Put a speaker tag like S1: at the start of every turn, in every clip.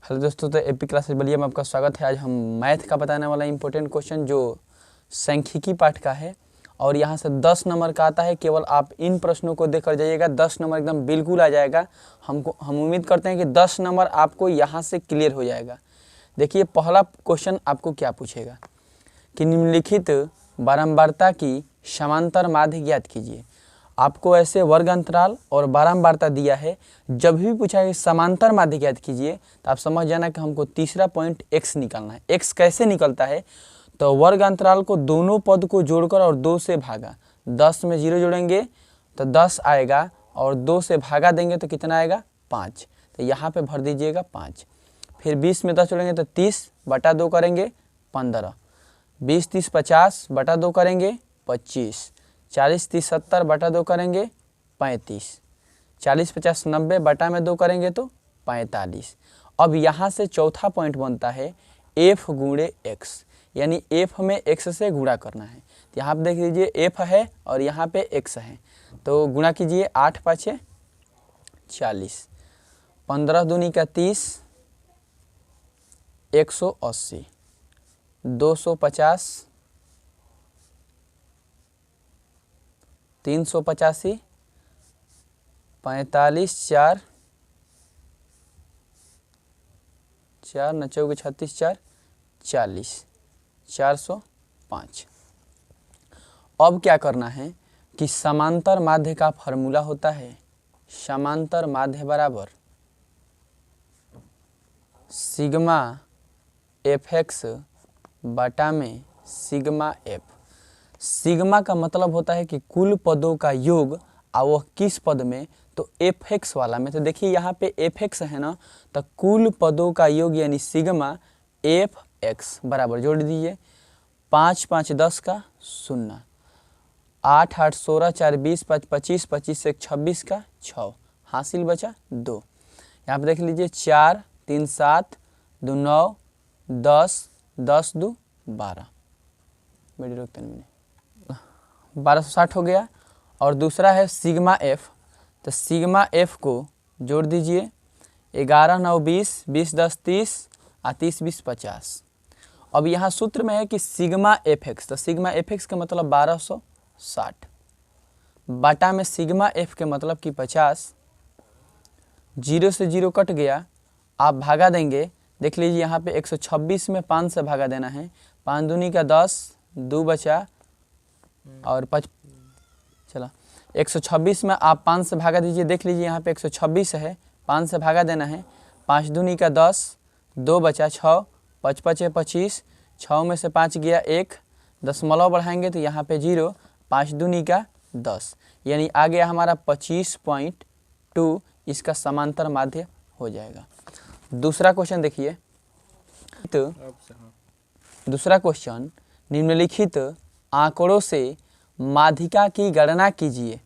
S1: Hello दोस्तों, तो AP classes Ballia में आपका स्वागत है। आज हम मैथ का बताने वाला इंपॉर्टेंट क्वेश्चन जो सांख्यिकी पाठ का है और यहाँ से 10 नंबर का आता है। केवल आप इन प्रश्नों को देख कर जाइएगा, 10 नंबर एकदम बिल्कुल आ जाएगा। हम उम्मीद करते हैं कि 10 नंबर आपको यहाँ से क्लियर हो जाएगा। देखिए, पहला क्वेश्चन आपको क्या पूछेगा कि निम्नलिखित बारंबारता की समांतर माध्य ज्ञात कीजिए। आपको ऐसे वर्ग अंतराल और बारंबारता दिया है। जब भी पूछा है समांतर माध्य ज्ञात कीजिए तो आप समझ जाना कि हमको तीसरा पॉइंट x निकालना है। x कैसे निकलता है तो वर्ग अंतराल को दोनों पद को जोड़कर और 2 से भागा। 10 में 0 जोड़ेंगे तो 10 आएगा और 2 से भागा देंगे तो कितना आएगा 5। तो यहाँ पे भर दीजिएगा 5। फिर 20 में 10 जोड़ेंगे तो 30 बटा 2 करेंगे 15। 20 30 50 बटा 2 करेंगे 25। 40 30 70 बटा 2 करेंगे 35। 40 50 90 बटा में 2 करेंगे तो 45। अब यहाँ से चौथा पॉइंट बनता है f गुणे x, यानी f में x से गुणा करना है। तो यहाँ पे देख लीजिए f है और यहाँ पे x है, तो गुणा कीजिए। 8 5 40, 15 दूनी का 30, 180, 250, 385, 45, 4 9 चौके 36, 4 40, 405। अब क्या करना है कि समांतर माध्य का फॉर्मूला होता है समांतर माध्य बराबर सिग्मा fx बटा में सिग्मा f। सिग्मा का मतलब होता है कि कुल पदों का योग और वह किस पद में, तो fx वाला में। तो देखिए यहाँ पे fx है ना, तो कुल पदों का योग यानी सिग्मा fx बराबर जोड़ दीजिए 5 5 10 का 0, 8 8 16 4 20 5 25 25 1 26 का 6, हासिल बचा 2। यहाँ पे देख लीजिए 4 3 7 2 9 10 10 2 12, मेरी रोकते नहीं 1260 हो गया। और दूसरा है सिग्मा f, तो सिग्मा f को जोड़ दीजिए 11 9 20 20 10 30 और 30 20 50। अब यहाँ सूत्र में है कि सिग्मा fx, तो सिग्मा fx का मतलब 1260 बटा में सिग्मा f के मतलब कि 50। 0 से 0 कट गया, आप भागा देंगे। देख लीजिए यहाँ पे 126 में 5 से भागा देना है। 5 दूनी का 10, 2 बचा और 5 चला 126 में आप 5 से भागा दीजिए। देख लीजिए यहाँ पे 126 है, 5 से भागा देना है। 5 दूनी का 10, 2 बचा 6, 5 5 25, 6 में से 5 गया 1, दशमलव बढ़ाएंगे तो यहाँ पे 0, 5 दूनी का 10, यानी आ गया हमारा 25.2। इसका समांतर माध्य हो जाएगा। दूसरा क्वेश्चन देखिए, तो दूसरा क्वेश्चन निम्नलिखित आंकड़ों से माध्यिका की गणना कीजिए।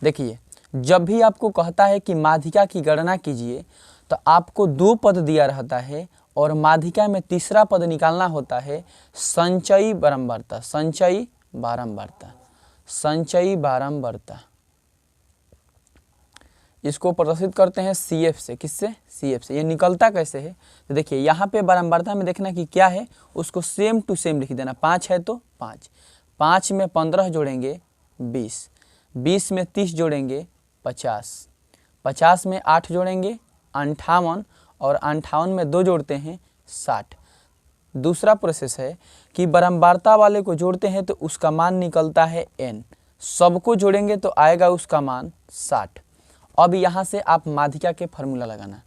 S1: देखिए, जब भी आपको कहता है कि माध्यिका की गणना कीजिए तो आपको 2 पद दिया रहता है और माध्यिका में तीसरा पद निकालना होता है संचयी बारंबारता। संचयी बारंबारता, संचयी बारंबारता इसको प्रदर्शित करते हैं CF से। किससे? CF से। ये निकलता कैसे है तो देखिए यहाँ पे बारंबारता में देखना कि क्या है, उसको सेम टू सेम लिख देना। 5 है तो 5, 5 में 15 जोड़ेंगे 20, 20 में 30 जोड़ेंगे 50, 50 में 8 जोड़ेंगे 58 और 58 में 2 जोड़ते हैं 60। दूसरा प्रोसेस है कि बारंबारता वाले को जोड़ते हैं तो उसका मान निकलता है n, सबको जोड़ेंगे तो आएगा उसका मान 60। अब यहाँ से आप माध्यिका के फार्मूला लगाना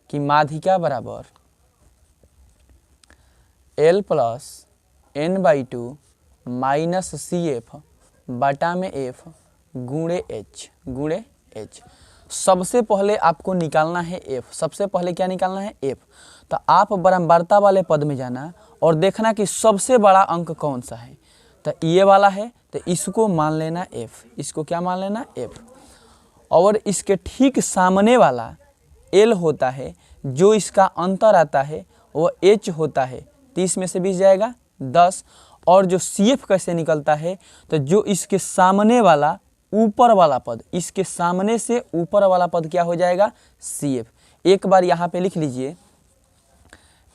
S1: कि माध्यिका बराबर L plus n/2 minus CF बटा में F गुणे H। सबसे पहले आपको निकालना है F। सबसे पहले क्या निकालना है? F। तो आप बारंबारता वाले पद में जाना और देखना कि सबसे बड़ा अंक कौन सा है, तो ये वाला है, तो इसको मान लेना F। इसको क्या मान लेना? F। और इसके ठीक सामने वाला L होता है, जो इसका अंतर आता है वो H होता है। 30 में से 20 जाएगा 10। और जो CF कैसे निकलता है, तो जो इसके सामने वाला ऊपर वाला पद, इसके सामने से ऊपर वाला पद क्या हो जाएगा? CF। एक बार यहाँ पे लिख लीजिए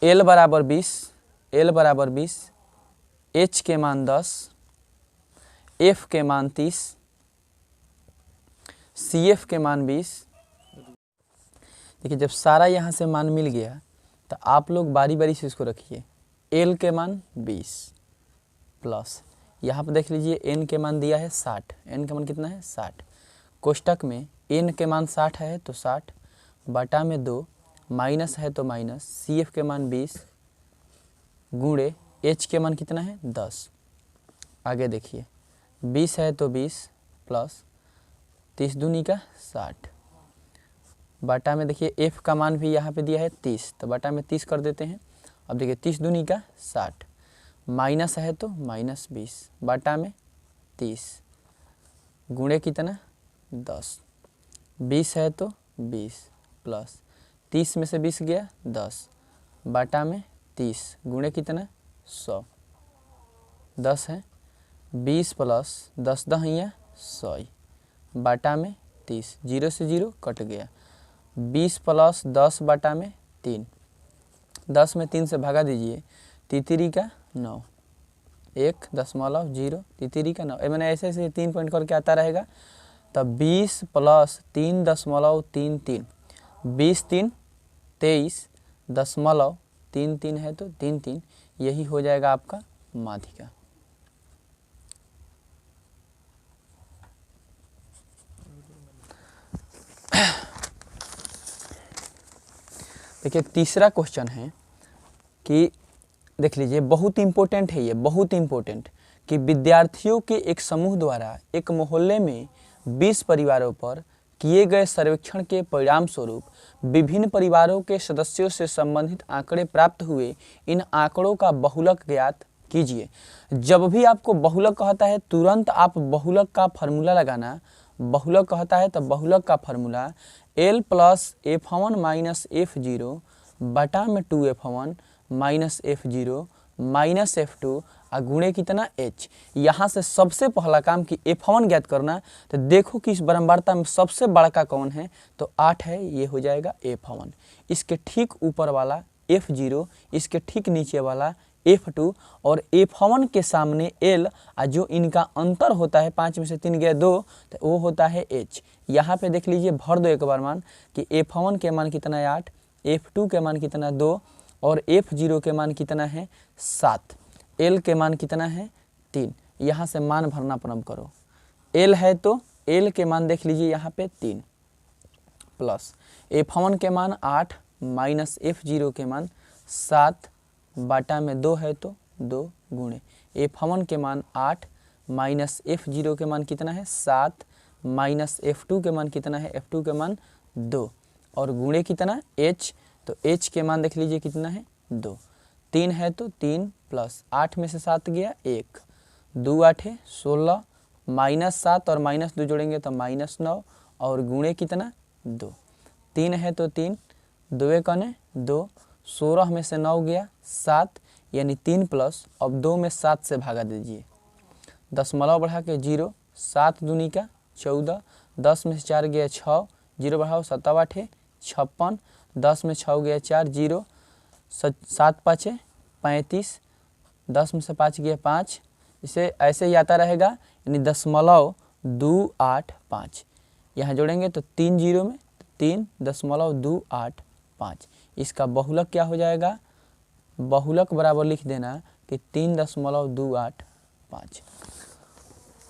S1: L बराबर 20, L बराबर 20, H के मान 10, F के मान 30, CF के मान 20। देखिए जब सारा यहाँ से मान मिल गया तो आप लोग बारी बारी से इसको रखिए। L के मान 20 प्लस यहाँ पर देख लीजिए N के मान दिया है 60, N का मान कितना है 60, कोष्टक में N के मान 60 है तो 60 बटा में 2, माइनस है तो माइनस, CF के मान 20 गुणे H के मान कितना है 10। आगे देखिए 20 है तो 20 प्लस 30 दूनी का 60 बटा में देखिए F का मान भी यहाँ पे दिया है 30 तो बटा में 30 कर देते हैं। अब देखिए 30 दूनी का 60 माइनस है तो माइनस 20 बटा में 30 गुणे कितना 10, 20 है तो 20 प्लस 30 में से 20 गया 10 बटा में 30 गुणे कितना 100, 10 है 20 प्लस 10 दहिया 100 बटा में 30, 0 से 0 कट गया, 20 प्लस 10 बटा में 3, 10 में 3 से भागा दीजिए, तितरी का 9, 1.0 तितरी का 9, मैंने ऐसे ऐसे 3 पॉइंट करके आता रहेगा। तब 20 प्लस 3.33, 20 3 23.33 है तो 33, यही हो जाएगा आपका माध्यिका। देखिए तीसरा क्वेश्चन है कि देख लीजिए बहुत इम्पोर्टेंट है ये, बहुत इम्पोर्टेंट कि विद्यार्थियों के एक समूह द्वारा एक मोहल्ले में 20 परिवारों पर किए गए सर्वेक्षण के परिणाम स्वरूप विभिन्न परिवारों के सदस्यों से संबंधित आंकड़े प्राप्त हुए। इन आंकड़ों का बहुलक ज्ञात कीजिए। जब भी आपको बहुलक कहता है तुरंत आप बहुलक का फार्मूला लगाना। बहुलक कहता है तो बहुलक का formula L plus F1 minus F0 बटा में 2F1 minus F0 minus F2 और गुणे कितना H। यहाँ से सबसे पहला काम कि F1 ज्ञात करना, तो देखो कि इस बराबरता में सबसे बड़का कौन है तो 8 है, ये हो जाएगा F1। इसके ठीक ऊपर वाला F0, इसके ठीक नीचे वाला F2 और F1 के सामने L और जो इनका अंतर होता है 5 में से 3 गया 2 तो वो होता है H। यहाँ पे देख लीजिए भर दो एक बार मान कि F1 के मान कितना है 8, F2 के मान कितना 2 और F0 के मान कितना है 7, L के मान कितना है 3। यहाँ से मान भरना प्रारंभ करो। L है तो L के मान देख लीजिए यहाँ पे 3 प्लस F1 के मान 8 माइनस F0 के मान 7 बटा में 2 है तो 2 गुणे F1 के मान 8 माइनस F0 के मान कितना है 7 माइनस F2 के मान कितना है, F2 के मान 2 और गुणे कितना H, तो H के मान देख लीजिए कितना है 2। 3 है तो 3 प्लस 8 में से 7 गया 1, 2 8 है 16 माइनस 7 और माइनस 2 जोड़ेंगे तो माइनस 9 और गुणे कितना 2। 3 है तो 3, 2 1 2, 16 में से 9 गया 7 यानी 3 प्लस, अब 2 में 7 से भागा दीजिए, दशमलव बढ़ा के 0, 7 दूनी का 14, 10 में से 4 गया 6, 0 बढ़ाओ 7 8 है 56, 10 में 6 गया 4, 0 7 5 35, 10 में से 5 गया 5, इसे ऐसे ही आता रहेगा यानी 0.285। यहाँ जोड़ेंगे तो 3 0 में 3.285। इसका बहुलक क्या हो जाएगा, बहुलक बराबर लिख देना कि 3.285।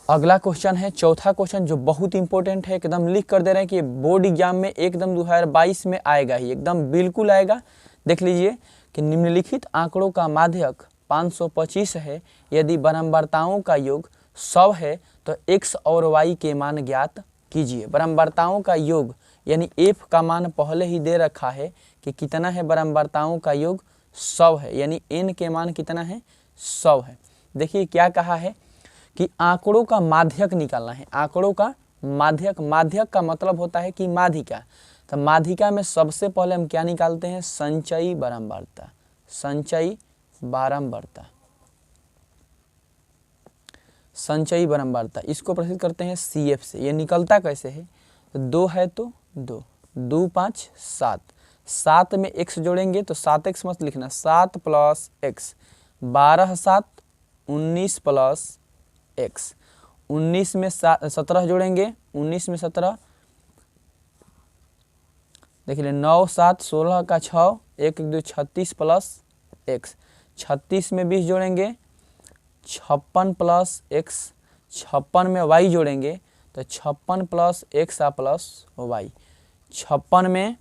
S1: अगला क्वेश्चन है चौथा क्वेश्चन जो बहुत इंपॉर्टेंट है, एकदम लिख कर दे रहे हैं कि बोर्ड एग्जाम में एकदम 2022 में आएगा ही, एकदम बिल्कुल आएगा। देख लीजिए कि निम्नलिखित आंकड़ों का माध्यक 525 है, यदि बराबरताओं का योग 100 है तो x और y के मान ज्ञात कीजिए। बराबरताओं का योग यानी f का मान पहले ही दे रखा है कि कितना है, बराबरताओं का योग 100 है यानी n के मान कितना है 100 है। देखिए क्या कहा है कि आंकड़ों का माध्यक निकालना है। आंकड़ों का माध्यक, माध्यक का मतलब होता है कि माध्यिका। तो माध्यिका में सबसे पहले हम क्या निकालते हैं, संचयी बारंबारता। संचयी बारंबारता, संचयी बारंबारता इसको प्रस्तुत करते हैं CF से। ये निकलता कैसे है, तो 2 है तो 2, 2 5 7, 7 में x जोड़ेंगे तो 7x मत लिखना, 7 प्लस x, 12 7 19 प्लस x, 19 में 17 जोड़ेंगे, 19 में 17 देख लीजिए, 9 7 16 का 6, 1 1 2 36 प्लस x, 36 में 20 जोड़ेंगे, 56 प्लस x, 56 में y जोड़ेंगे तो 56 प्लस x प्लस y, 56 में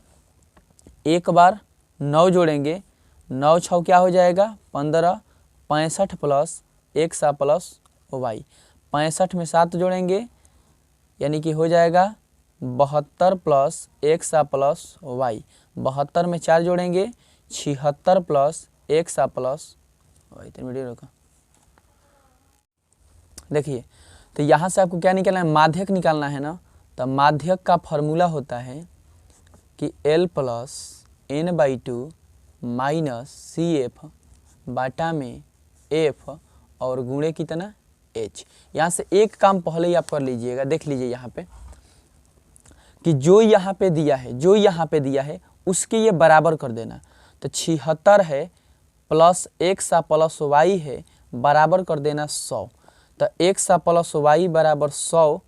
S1: एक बार 9 जोड़ेंगे, 9 6 क्या हो जाएगा 15, 65 प्लस x प्लस y, 65 में 7 जोड़ेंगे यानी कि हो जाएगा 72 प्लस x प्लस y, 72 में 4 जोड़ेंगे 76 plus x plus y। Video रोका। देखिए तो यहाँ से आपको क्या निकालना है, माध्यक निकालना है ना। तो माध्यक का फॉर्मूला होता है कि L plus n/2 minus C F बाटा में f और गुणे कितना h। यहाँ से एक काम पहले ही आप कर लीजिएगा, देख लीजिए यहाँ पे कि जो यहाँ पे दिया है उसके ये बराबर कर देना। तो 76 है प्लस x प्लस y है, बराबर कर देना 100। तो x प्लस y बराबर 100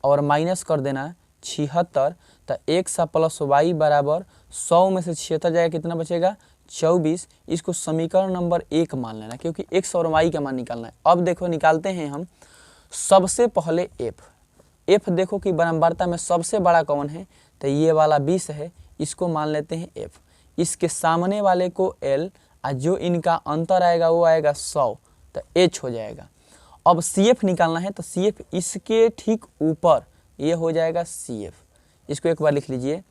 S1: और माइनस कर देना 76। तो x प्लस y बराबर 100 में से 76 जाएगा, कितना बचेगा 24। इसको समीकरण नंबर 1 मान लेना, क्योंकि x और y का मान निकालना है। अब देखो निकालते हैं हम सबसे पहले f देखो कि बराबरता में सबसे बड़ा कौन है, तो ये वाला 20 है, इसको मान लेते हैं f। इसके सामने वाले को l और जो इनका अंतर आएगा वो आएगा 100, तो h हो जाएगा। अब CF निकालना है, तो CF इसके ठीक ऊपर ये हो जाएगा CF। इसको एक बार लिख लीजिए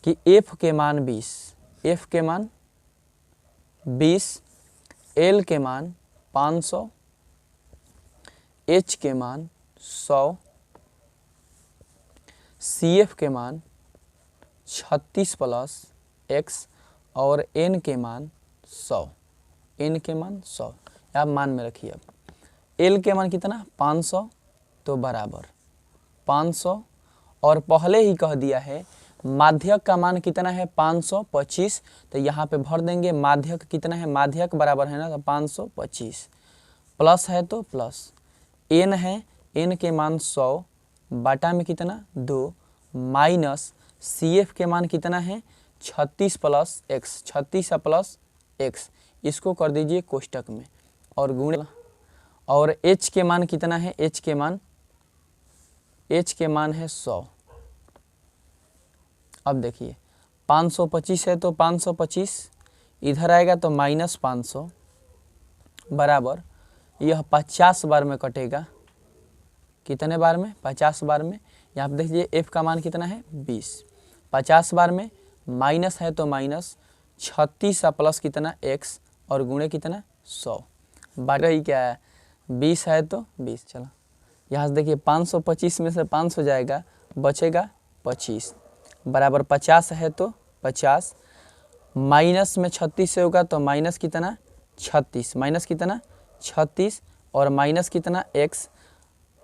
S1: कि f के मान 20, f के मान 20, L के मान 500, H के मान 100, CF के मान 36 प्लस x और n के मान 100, n के मान 100 आप मान में रखिए। अब L के मान कितना 500, तो बराबर 500 और पहले ही कह दिया है माध्यक का मान कितना है 525, तो यहाँ पे भर देंगे। माध्यक कितना है, माध्यक बराबर है ना, तो 525 प्लस है तो प्लस, n है, n के मान 100 बाटा में कितना 2 माइनस CF के मान कितना है 36 प्लस x, 36 प्लस x, इसको कर दीजिए कोष्टक में और गुणे, और h के मान कितना है, h के मान है 100। अब देखिए 525 है तो 525 इधर आएगा तो माइनस 500 बराबर, यह 50 बार में कटेगा। कितने बार में 50 बार में। यहाँ पे देखिए f का मान कितना है 20, 50 बार में माइनस है तो माइनस 36 प्लस कितना x और गुणे कितना 100 बार ही क्या है 20 है तो 20। चलो यहाँ से देखिए 525 में से 500 जाएगा, बचेगा 25 बराबर 50 है तो 50, माइनस में 36 से होगा तो माइनस कितना 36, माइनस कितना 36 और माइनस कितना x,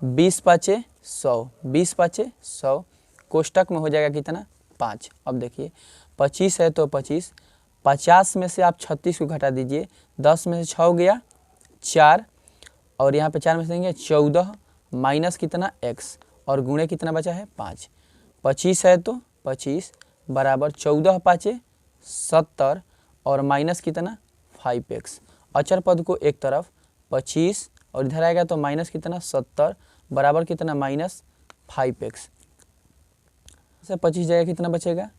S1: 20 पाँचे 100, 20 पाँचे 100, कोष्टक में हो जाएगा कितना 5। अब देखिए 25 है तो 25, 50 में से आप 36 को घटा दीजिए, 10 में से 6 हो गया 4 और यहाँ पे 4 में से देंगे 14 माइनस कितना x और गुणे कितना बचा है 5। 25 है तो 25 बराबर 14 पाँचे 70 और माइनस कितना 5x। अचर पद को एक तरफ 25 और इधर आएगा तो माइनस कितना 70 बराबर कितना माइनस 5x। से 25 जगह कितना बचेगा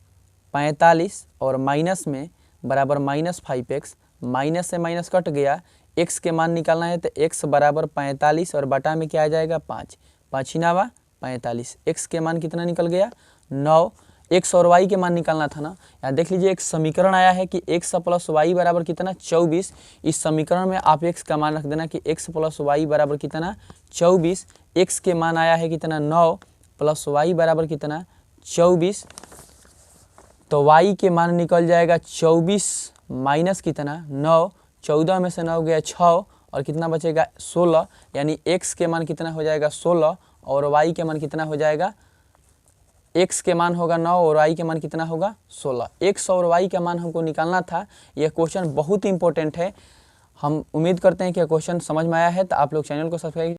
S1: 45 और माइनस में बराबर माइनस 5x, माइनस से माइनस कट गया, x के मान निकालना है तो x बराबर 45 और बटा में क्या आ जाएगा 5, 5 9 45, x के मान कितना निकल गया 9। x और y के मान निकालना था ना। यहाँ देख लीजिए एक समीकरण आया है कि x प्लस y बराबर कितना 24। इस समीकरण में आप x का मान रख देना कि x प्लस y बराबर कितना 24। x के मान आया है कितना 9 प्लस y बराबर कितना 24, तो y के मान निकल जाएगा 24 माइनस कितना 9, 14 में से 9 गया 6 और कितना बचेगा 16, यानी x के मान कितना हो जाएगा 16 और y के मान कितना हो जाएगा x के मान होगा 9 और y के मान कितना होगा 16। x और y का मान हमको निकालना था। यह क्वेश्चन बहुत ही इंपॉर्टेंट है। हम उम्मीद करते हैं कि क्वेश्चन समझ में आया है। तो आप लोग चैनल को सब्सक्राइब